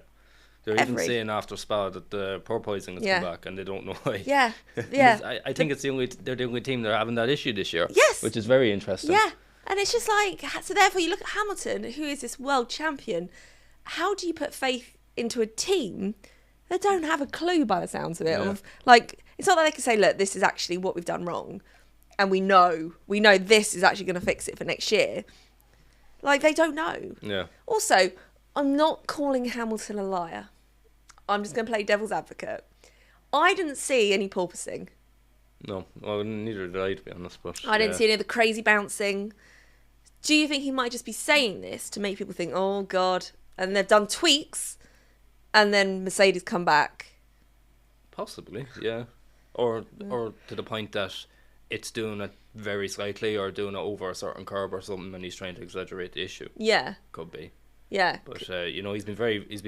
B: They're even saying after Spa that the porpoising has come back, and they don't know why.
A: Yeah, yeah.
B: I think they're the only team that are having that issue this year.
A: Yes.
B: Which is very interesting.
A: Yeah, and it's just like, so therefore you look at Hamilton, who is this world champion. How do you put faith into a team that don't have a clue by the sounds of it?
B: Yeah.
A: Of, like, it's not that they can say, look, this is actually what we've done wrong, and we know this is actually going to fix it for next year. Like, they don't know.
B: Yeah.
A: Also, I'm not calling Hamilton a liar. I'm just going to play devil's advocate. I didn't see any porpoising.
B: No, well, neither did I, to be honest. But
A: I didn't see any of the crazy bouncing. Do you think he might just be saying this to make people think, oh, God, and they've done tweaks, and then Mercedes come back?
B: Possibly, yeah. Or to the point that it's doing it very slightly, or doing it over a certain curb or something, and he's trying to exaggerate the issue.
A: Yeah.
B: Could be.
A: Yeah.
B: But you know, he's been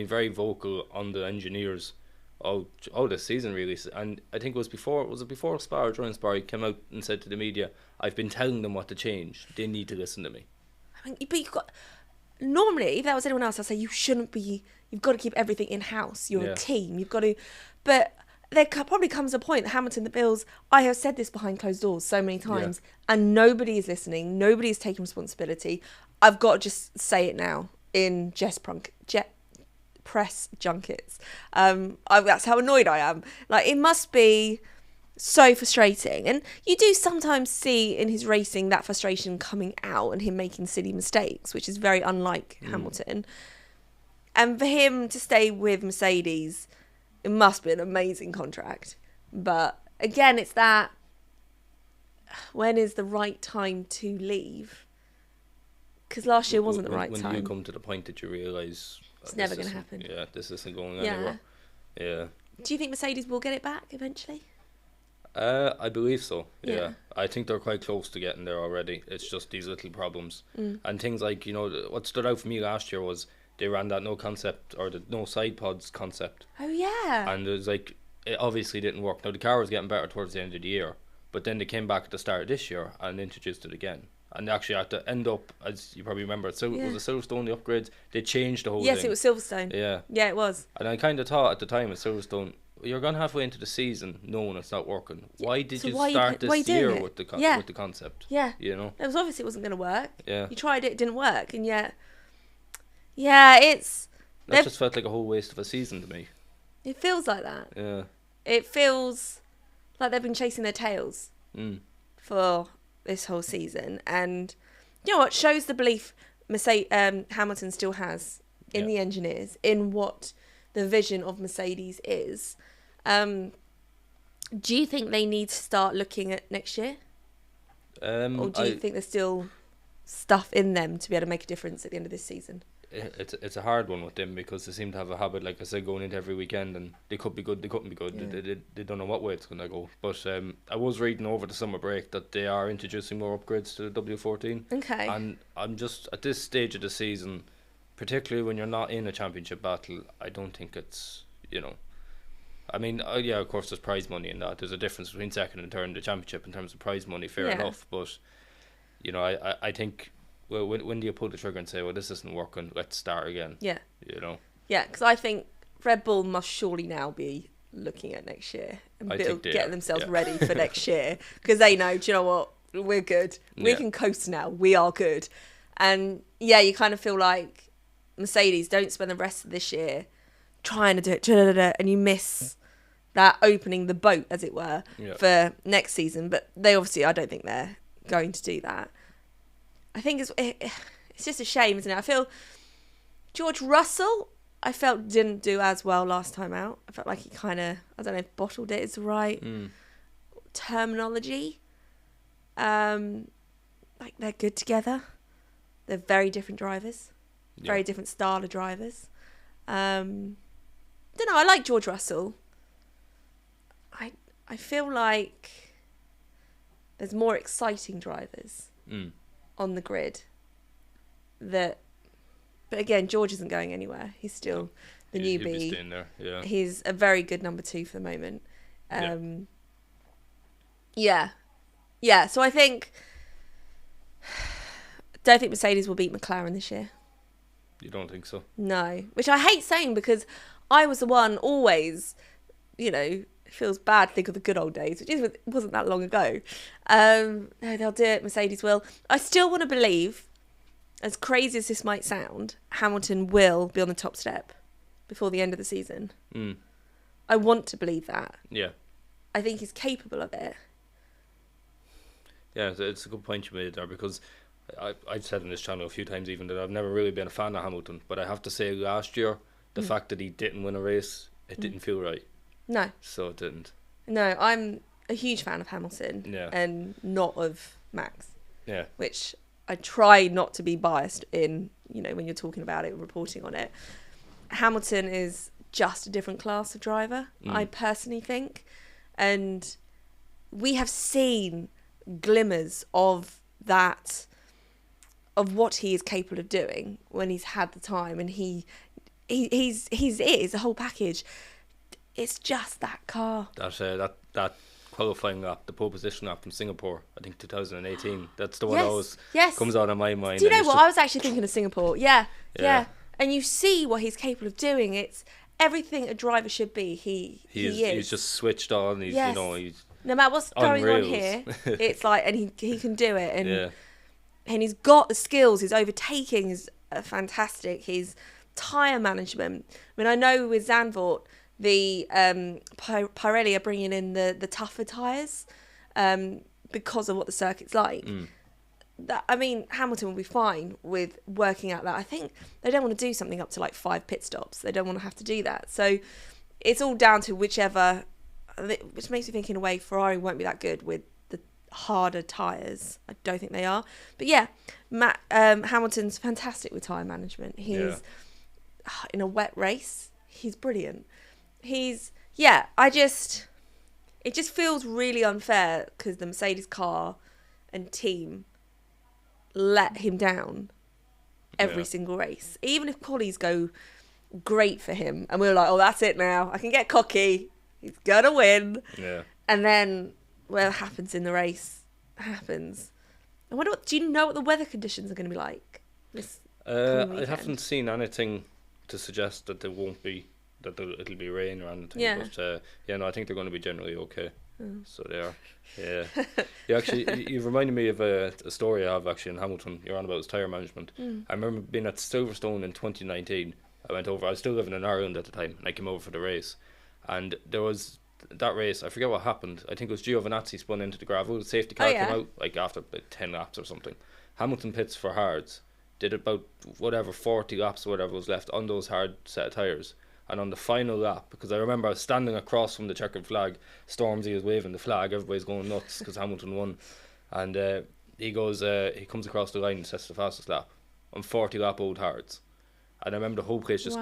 B: very vocal on the engineers all this season, really. And I think it was before Spa or during Spa, he came out and said to the media, I've been telling them what to change. They need to listen to me.
A: I mean, but you've got, normally, if that was anyone else, I'd say you've got to keep everything in-house. You're a team. You've got to, but there probably comes a point that Hamilton, the Bills, I have said this behind closed doors so many times, and nobody is listening. Nobody is taking responsibility. I've got to just say it now. In press junkets, that's how annoyed I am. Like, it must be so frustrating, and you do sometimes see in his racing that frustration coming out and him making silly mistakes, which is very unlike Hamilton. And for him to stay with Mercedes, it must be an amazing contract. But again, it's that, when is the right time to leave? Because last year wasn't the right time.
B: When you come to the point that you realise
A: it's never going to happen.
B: Yeah, this isn't going anywhere. Yeah.
A: Do you think Mercedes will get it back eventually?
B: I believe so. Yeah. I think they're quite close to getting there already. It's just these little problems and things like, you know, what stood out for me last year was they ran that no concept, or the no side pods concept.
A: Oh yeah.
B: And it was like, it obviously didn't work. Now the car was getting better towards the end of the year, but then they came back at the start of this year and introduced it again. And they actually had to end up, as you probably remember, was it Silverstone, the upgrades? They changed the whole thing.
A: Yes, it was Silverstone.
B: Yeah.
A: Yeah, it was.
B: And I kind of thought at the time at Silverstone, you're gone halfway into the season knowing it's not working. Why did you start this year with the concept?
A: Yeah.
B: You know?
A: It was obviously it wasn't going to work.
B: Yeah.
A: You tried it didn't work. And yet, it's...
B: That just felt like a whole waste of a season to me.
A: It feels like that.
B: Yeah.
A: It feels like they've been chasing their tails for this whole season. And you know what? Shows the belief Hamilton still has in the engineers, in what the vision of Mercedes is. Do you think they need to start looking at next year? Or do you think there's still stuff in them to be able to make a difference at the end of this season?
B: It's a hard one with them, because they seem to have a habit, like I said, going into every weekend, and they could be good, they couldn't be good. Yeah. They don't know what way it's going to go. But I was reading over the summer break that they are introducing more upgrades to the W14.
A: Okay.
B: And I'm just, at this stage of the season, particularly when you're not in a championship battle, I don't think it's, I mean, yeah, of course there's prize money in that. There's a difference between second and third in the championship in terms of prize money, fair enough. But, I think, well, when do you pull the trigger and say, well, this isn't working, let's start again?
A: Yeah. Yeah, because I think Red Bull must surely now be looking at next year and getting themselves ready for next year, because they know, do you know what, we're good. We can coast now. We are good. And, you kind of feel like Mercedes don't spend the rest of this year trying to do it, and you miss that opening the boat, as it were, for next season. But they obviously, I don't think they're going to do that. I think it's just a shame, isn't it? I feel George Russell, I felt didn't do as well last time out. I felt like he kind of, I don't know if bottled it is the right terminology. Like, they're good together. They're very different drivers. Very different style of drivers. Don't know, I like George Russell. I feel like there's more exciting drivers on the grid. But again, George isn't going anywhere. He's still the newbie.
B: He'll be staying there, yeah.
A: He's a very good number 2 for the moment. So I don't think Mercedes will beat McLaren this year.
B: You don't think so?
A: No, which I hate saying, because I was the one always, it feels bad to think of the good old days, which wasn't that long ago. No, they'll do it. Mercedes will. I still want to believe, as crazy as this might sound, Hamilton will be on the top step before the end of the season. I want to believe that.
B: Yeah.
A: I think he's capable of it.
B: Yeah, it's a good point you made there, because I've said on this channel a few times even that I've never really been a fan of Hamilton, but I have to say last year, the fact that he didn't win a race, it didn't feel right.
A: No.
B: So it didn't.
A: No, I'm a huge fan of Hamilton and not of Max.
B: Yeah.
A: Which I try not to be biased in, when you're talking about it, reporting on it. Hamilton is just a different class of driver, I personally think. And we have seen glimmers of that, of what he is capable of doing when he's had the time, and he's the whole package. It's just that car. That
B: qualifying lap, the pole position lap from Singapore, I think 2018. That's the one that always comes out of my mind.
A: Do you know what? I was actually thinking of Singapore. Yeah. And you see what he's capable of doing. It's everything a driver should be. He is.
B: He's just switched on. He's he's
A: no matter what's going on here, it's like, and he can do it. And he's got the skills. His overtaking is fantastic. His tyre management. I mean, I know with Zandvoort, the Pirelli are bringing in the tougher tyres because of what the circuit's like. Hamilton will be fine with working out that. I think they don't want to do something up to like 5 pit stops. They don't want to have to do that. So it's all down to whichever, which makes me think in a way Ferrari won't be that good with the harder tyres. I don't think they are. But yeah, Hamilton's fantastic with tyre management. He's in a wet race, he's brilliant. It just feels really unfair because the Mercedes car and team let him down every single race. Even if qualies go great for him and we're like, oh, that's it now, I can get cocky, he's gonna win. And then what happens in the race happens. I wonder, do you know what the weather conditions are going to be like this coming weekend?
B: I haven't seen anything to suggest that there won't be, that it'll be rain or anything. But I think they're going to be generally okay. So they are. Actually, you've reminded me of a story I have actually in Hamilton. You're on about his tyre management. I remember being at Silverstone in 2019. I went over, I was still living in Ireland at the time, and I came over for the race. And there was that race, I forget what happened. I think it was Giovinazzi spun into the gravel. The safety car came out like after like 10 laps or something. Hamilton pits for hards. Did about 40 laps or whatever was left on those hard set of tyres. And on the final lap, because I remember I was standing across from the checkered flag, Stormzy was waving the flag, everybody's going nuts because Hamilton won. And he comes across the line and sets the fastest lap on 40 lap old hards. And I remember the whole place just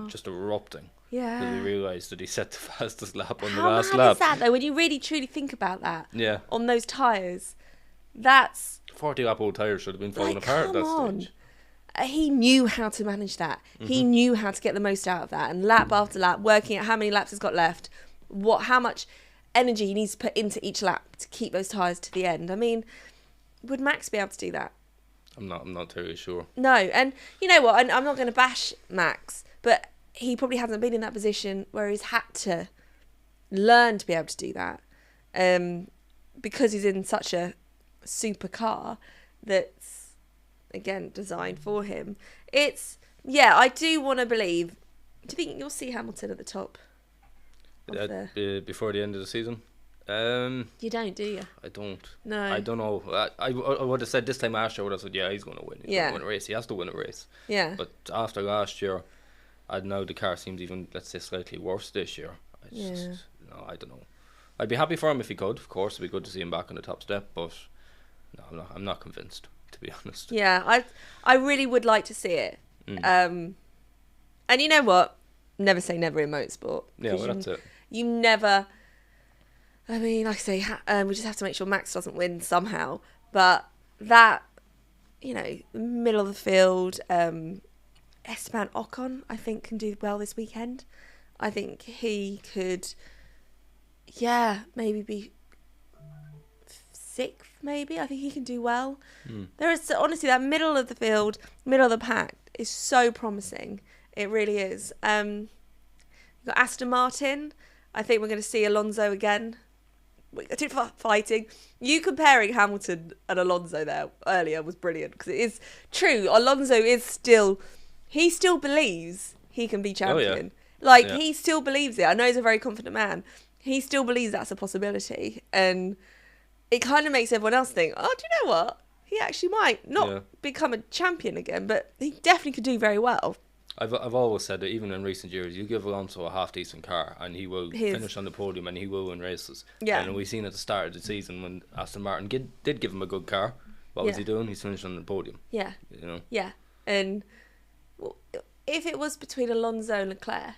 B: just erupting.
A: Yeah.
B: Because we realised that he set the fastest lap on
A: How
B: the last
A: mad
B: lap.
A: is that though, when you really truly think about that?
B: Yeah.
A: On those tyres. That's
B: 40 lap old tyres should have been falling
A: like,
B: apart at that
A: come
B: stage.
A: on. He knew how to manage that. He knew how to get the most out of that. And lap after lap, working out how many laps he's got left, how much energy he needs to put into each lap to keep those tyres to the end. I mean, would Max be able to do that?
B: I'm not totally sure.
A: No, and you know what? I'm not going to bash Max, but he probably hasn't been in that position where he's had to learn to be able to do that, because he's in such a super car that's, again, designed for him. I do want to believe. Do you think you'll see Hamilton at the top?
B: Before the end of the season?
A: You don't, do you?
B: I don't.
A: No.
B: I don't know. I would have said this time last year, I would have said, yeah, he's going to win. He's going to win a race. He has to win a race.
A: Yeah.
B: But after last year, I know the car seems even, let's say, slightly worse this year. No, I don't know. I'd be happy for him if he could. Of course, it'd be good to see him back on the top step. But no, I'm not convinced, to be honest.
A: Yeah, I really would like to see it. And you know what? Never say never in motorsport.
B: Yeah, well, that's it.
A: You never. I mean, like I say, we just have to make sure Max doesn't win somehow. But that, middle of the field, Esteban Ocon, I think, can do well this weekend. I think he could, maybe be sixth, maybe. I think he can do well. There is, honestly, that middle of the field, middle of the pack is so promising. It really is. You've got Aston Martin. I think we're going to see Alonso again. Fighting. You comparing Hamilton and Alonso there earlier was brilliant, because it is true. Alonso he still believes he can be champion. He still believes it. I know he's a very confident man. He still believes that's a possibility, and it kind of makes everyone else think, oh, do you know what? He actually might not become a champion again, but he definitely could do very well.
B: I've always said that even in recent years, you give Alonso a half-decent car and he will finish on the podium and he will win races. Yeah. And we've seen at the start of the season when Aston Martin did give him a good car. What was he doing? He's finishing on the podium. Yeah.
A: Yeah. And if it was between Alonso and Leclerc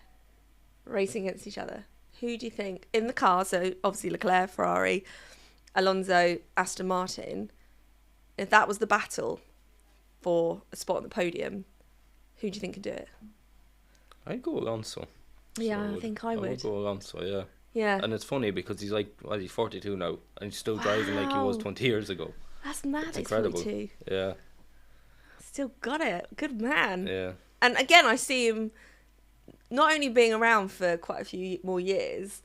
A: racing against each other, who do you think, in the car, so obviously Leclerc, Ferrari, Alonso, Aston Martin, if that was the battle for a spot on the podium, who do you think could do it?
B: I'd go Alonso.
A: Yeah, I think I would.
B: I would go Alonso, yeah.
A: Yeah.
B: And it's funny because he's he's 42 now and he's still driving like he was 20 years ago.
A: That's mad. It's
B: incredible.
A: 42.
B: Yeah.
A: Still got it. Good man.
B: Yeah.
A: And again, I see him not only being around for quite a few more years,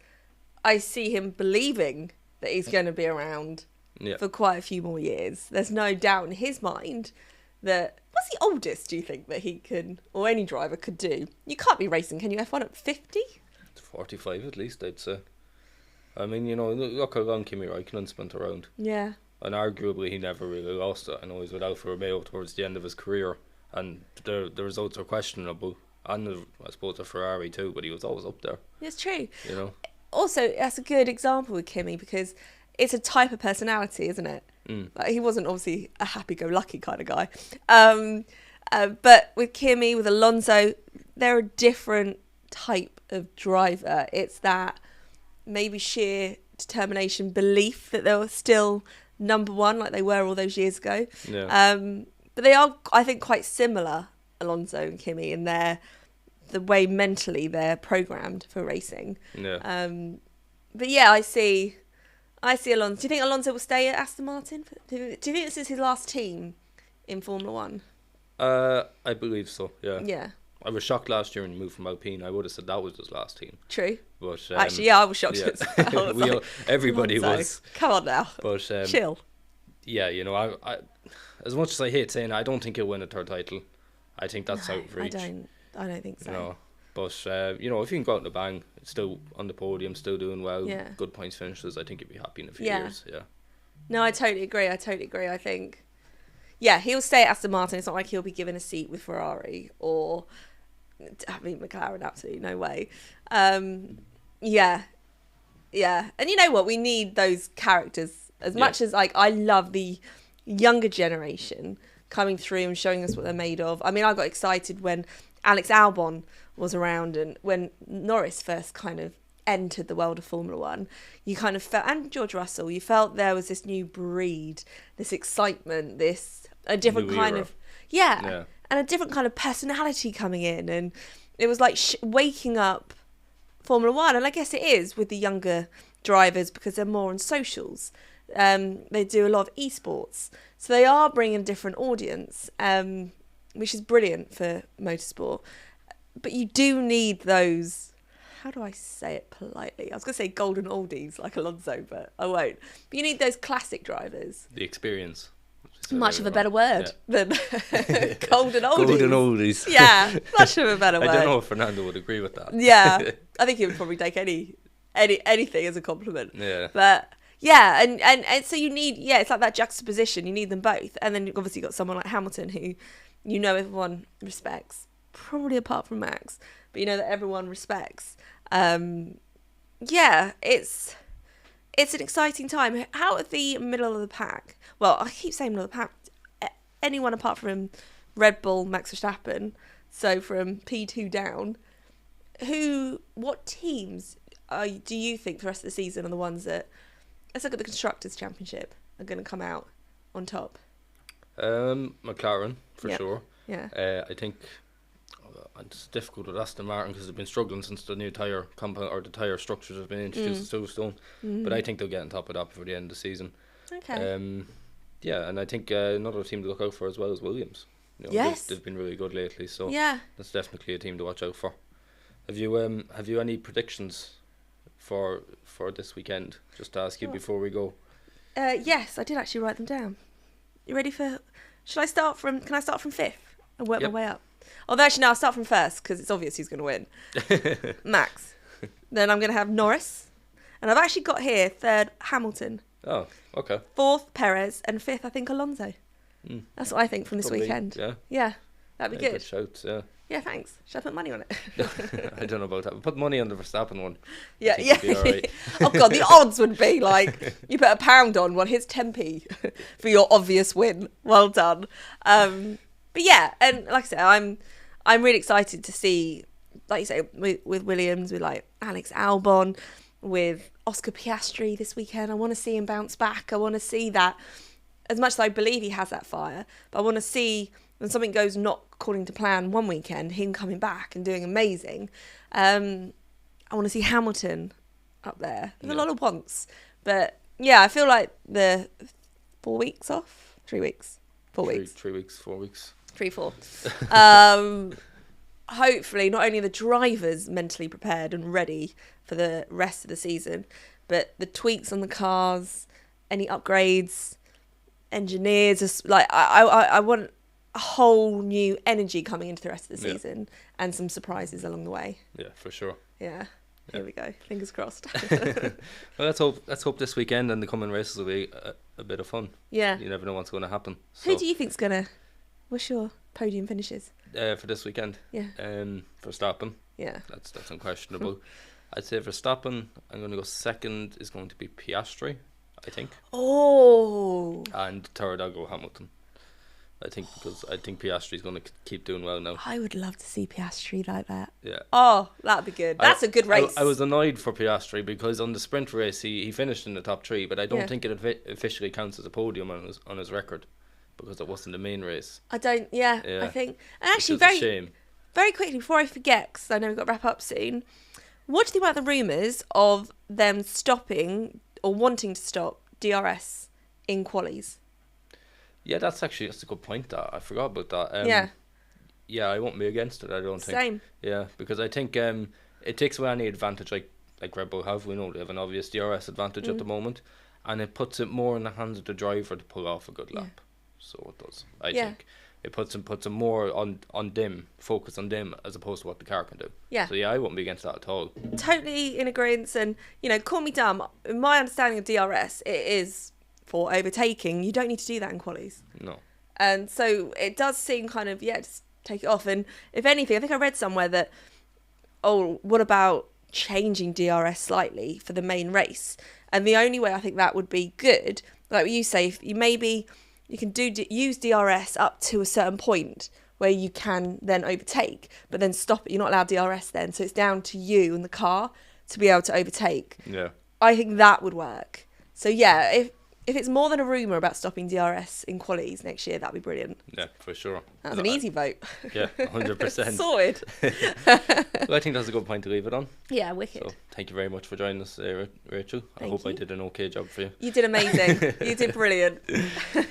A: I see him believing that he's going to be around for quite a few more years. There's no doubt in his mind that... What's the oldest, do you think, that he can, or any driver could do? You can't be racing, can you, F1 at 50?
B: 45 at least, I'd say. I mean, look how long Kimi Räikkönen spent around.
A: Yeah.
B: And arguably he never really lost it. I know he's with ALFA ROMEO towards the end of his career, and the results are questionable. And I suppose a Ferrari too, but he was always up there.
A: It's true. Also, that's a good example with Kimi, because it's a type of personality, isn't it? Like, he wasn't obviously a happy-go-lucky kind of guy. But with Kimi, with Alonso, they're a different type of driver. It's that maybe sheer determination, belief that they were still number one like they were all those years ago. Yeah. But they are, I think, quite similar, Alonso and Kimi, in the way mentally they're programmed for racing.
B: Yeah.
A: But yeah, I see Alonso. Do you think Alonso will stay at Aston Martin? Do you think this is his last team in Formula One?
B: I believe so, yeah.
A: Yeah.
B: I was shocked last year when he moved from Alpine. I would have said that was his last team.
A: True.
B: But
A: actually, yeah, I was shocked as well.
B: Everybody was.
A: Come on now.
B: But
A: chill.
B: Yeah, I as much as I hate saying it, I don't think he'll win a third title. I think that's out of reach.
A: I don't think so.
B: But, if you can go out in a bang, still on the podium, still doing well,
A: Yeah.
B: good points finishes, I think you'd be happy in a few
A: Yeah.
B: years. Yeah.
A: No, I totally agree. I think, he'll stay at Aston Martin. It's not like he'll be given a seat with Ferrari or, McLaren, absolutely no way. Yeah. And you know what? We need those characters as much as, like, I love the younger generation coming through and showing us what they're made of. I mean, I got excited when Alex Albon was around and when Norris first kind of entered the world of Formula One. You kind of felt, and George Russell, you felt there was this new breed, this excitement, a different
B: New
A: kind
B: era.
A: of, and a different kind of personality coming in. And it was like waking up Formula One. And I guess it is with the younger drivers because they're more on socials. They do a lot of esports. So they are bringing a different audience, which is brilliant for motorsport. But you do need those, how do I say it politely? I was going to say golden oldies like Alonso, but I won't. But you need those classic drivers.
B: The experience.
A: Much of a better word than golden oldies.
B: Golden oldies.
A: Yeah, much of a better word.
B: I don't know if Fernando would agree with that.
A: Yeah, I think he would probably take anything as a compliment.
B: Yeah.
A: But yeah, and so you need, it's like that juxtaposition. You need them both. And then you've obviously got someone like Hamilton who everyone respects, probably apart from Max, but that everyone respects. It's an exciting time. Out of the middle of the pack, well, I keep saying middle of the pack, anyone apart from Red Bull, Max Verstappen, so from P2 down, what teams do you think the rest of the season are the ones that, let's look at the Constructors' Championship, are going to come out on top?
B: McLaren, for sure.
A: Yeah.
B: I think it's difficult with Aston Martin because they've been struggling since the new tyre compound or the tyre structures have been introduced to Silverstone. But I think they'll get on top of that before the end of the season.
A: Okay.
B: And I think another team to look out for as well is Williams.
A: Yes.
B: They've been really good lately, so that's definitely a team to watch out for. Have you any predictions for this weekend? Just to ask you before we go.
A: Yes, I did actually write them down. You ready for? Can I start from fifth and work my way up? Although actually, no, I'll start from first because it's obvious who's going to win. Max. Then I'm going to have Norris, and I've actually got here third Hamilton.
B: Oh, okay.
A: Fourth Perez, and fifth I think Alonso. That's what I think from this
B: Probably,
A: weekend.
B: Yeah,
A: that'd be good.
B: Good shout. Yeah.
A: Yeah, thanks. Should I put money on it?
B: I don't know about that. But put money on the Verstappen one.
A: Yeah.
B: All right.
A: Oh God, the odds would be like you put £1 on one. Here's 10p for your obvious win. Well done. But yeah, and like I said, I'm really excited to see, like you say, with Williams, with like Alex Albon, with Oscar Piastri this weekend. I want to see him bounce back. I want to see that, as much as I believe he has that fire, but I want to see when something goes not according to plan one weekend, him coming back and doing amazing. I want to see Hamilton up there. There's a lot of wants. But yeah, I feel like the 4 weeks off. 3 weeks. 4 weeks.
B: 3 weeks, 4 weeks.
A: 3-4. Hopefully not only are the drivers mentally prepared and ready for the rest of the season, but the tweaks on the cars, any upgrades, engineers, like I want a whole new energy coming into the rest of the season and some surprises along the way.
B: Yeah, for sure.
A: Yeah. Here we go. Fingers crossed.
B: Well, let's hope this weekend and the coming races will be a bit of fun.
A: Yeah.
B: You never know what's going to happen. So,
A: who do you think's gonna? What's your podium finishes?
B: for this weekend?
A: Yeah.
B: Verstappen.
A: Yeah.
B: That's unquestionable. I'd say Verstappen. I'm going to go second. Is going to be Piastri, I think.
A: Oh.
B: And third, I'll go Hamilton. I think because I think Piastri's going to keep doing well now.
A: I would love to see Piastri like that.
B: Yeah.
A: Oh, that'd be good. That's a good race.
B: I was annoyed for Piastri because on the sprint race he finished in the top 3, but I don't think it officially counts as a podium on his record because it wasn't the main race.
A: I don't. Yeah. I think. And actually,
B: a shame.
A: Very quickly before I forget, because I know we've got to wrap up soon. What do you think about the rumours of them stopping or wanting to stop DRS in qualies?
B: Yeah, that's a good point. I forgot about that. Yeah, I won't be against it. I don't think.
A: Same.
B: Yeah, because I think it takes away any advantage like Red Bull have. We know they have an obvious DRS advantage at the moment, and it puts it more in the hands of the driver to pull off a good lap. So it does. I think. it puts them more on them, focus on them, as opposed to what the car can do.
A: Yeah.
B: So yeah, I wouldn't be against that at all.
A: Totally in agreement. And, call me dumb. In my understanding of DRS, it is for overtaking. You don't need to do that in qualies.
B: No.
A: And so it does seem kind of, just take it off. And if anything, I think I read somewhere that, what about changing DRS slightly for the main race? And the only way I think that would be good, like you say, if you can use DRS up to a certain point where you can then overtake, but then stop it. You're not allowed DRS then. So it's down to you and the car to be able to overtake.
B: Yeah.
A: I think that would work. So yeah, if it's more than a rumour about stopping DRS in qualies next year, that'd be brilliant.
B: Yeah, for sure.
A: That's an easy vote.
B: Yeah, 100%.
A: Sorted.
B: Well, I think that's a good point to leave it on.
A: Yeah, wicked.
B: So thank you very much for joining us, Rachel. I hope I did an okay job for you.
A: You did amazing. You did brilliant.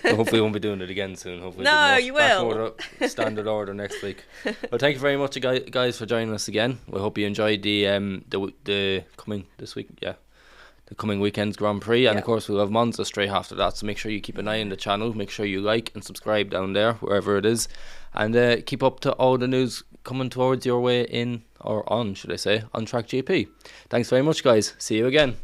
B: Hopefully we won't be doing it again soon. Hopefully
A: no, you will.
B: Standard order next week. Well, thank you very much, guys, for joining us again. We hope you enjoyed the coming weekend's Grand Prix, and of course we'll have Monza straight after that, so make sure you keep an eye on the channel, make sure you like and subscribe down there wherever it is, and keep up to all the news coming towards your way on Track GP. Thanks very much, guys. See you again.